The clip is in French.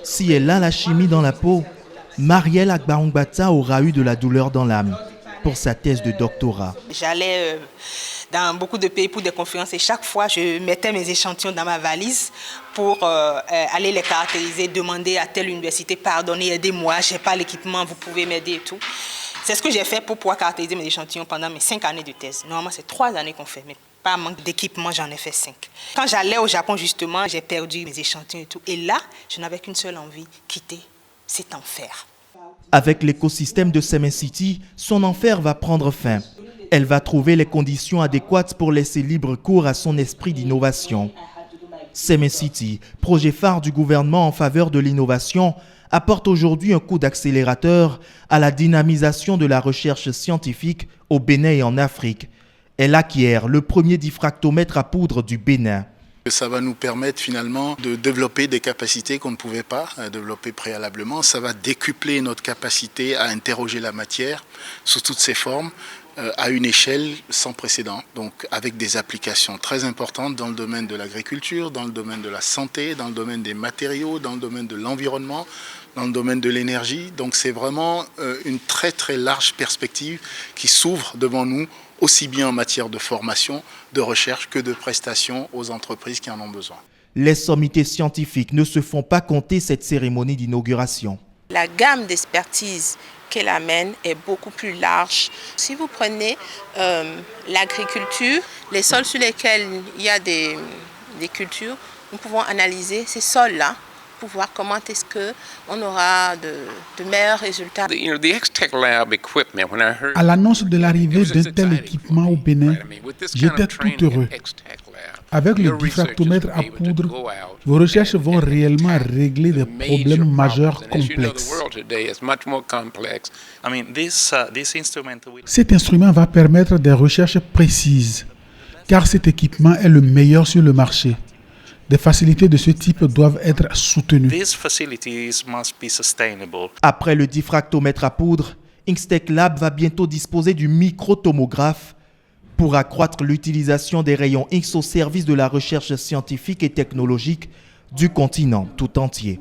Si elle a la chimie dans la peau, Marielle Agbaongbata aura eu de la douleur dans l'âme pour sa thèse de doctorat. J'allais dans beaucoup de pays pour des conférences et chaque fois je mettais mes échantillons dans ma valise pour aller les caractériser, demander à telle université, pardonnez, aidez-moi, je n'ai pas l'équipement, vous pouvez m'aider et tout. C'est ce que j'ai fait pour pouvoir caractériser mes échantillons pendant mes 5 années de thèse. Normalement, c'est 3 années qu'on fait, mais par manque d'équipement, j'en ai fait 5. Quand j'allais au Japon, justement, j'ai perdu mes échantillons et tout. Et là, je n'avais qu'une seule envie, quitter cet enfer. Avec l'écosystème de Semen City, son enfer va prendre fin. Elle va trouver les conditions adéquates pour laisser libre cours à son esprit d'innovation. Semen City, projet phare du gouvernement en faveur de l'innovation, apporte aujourd'hui un coup d'accélérateur à la dynamisation de la recherche scientifique au Bénin et en Afrique. Elle acquiert le premier diffractomètre à poudre du Bénin. Ça va nous permettre finalement de développer des capacités qu'on ne pouvait pas développer préalablement. Ça va décupler notre capacité à interroger la matière sous toutes ses formes à une échelle sans précédent. Donc avec des applications très importantes dans le domaine de l'agriculture, dans le domaine de la santé, dans le domaine des matériaux, dans le domaine de l'environnement, dans le domaine de l'énergie. Donc c'est vraiment une très très large perspective qui s'ouvre devant nous, aussi bien en matière de formation, de recherche que de prestations aux entreprises qui en ont besoin. Les sommités scientifiques ne se font pas compter cette cérémonie d'inauguration. La gamme d'expertise qu'elle amène est beaucoup plus large. Si vous prenez l'agriculture, les sols sur lesquels il y a des cultures, nous pouvons analyser ces sols-là pour voir comment est-ce qu'on aura de meilleurs résultats. À l'annonce de l'arrivée d'un tel équipement au Bénin, j'étais tout heureux. Avec le diffractomètre à poudre, vos recherches vont réellement régler des problèmes majeurs complexes. Cet instrument va permettre des recherches précises, car cet équipement est le meilleur sur le marché. Des facilités de ce type doivent être soutenues. Après le diffractomètre à poudre, Inkstech Lab va bientôt disposer du microtomographe pour accroître l'utilisation des rayons X au service de la recherche scientifique et technologique du continent tout entier.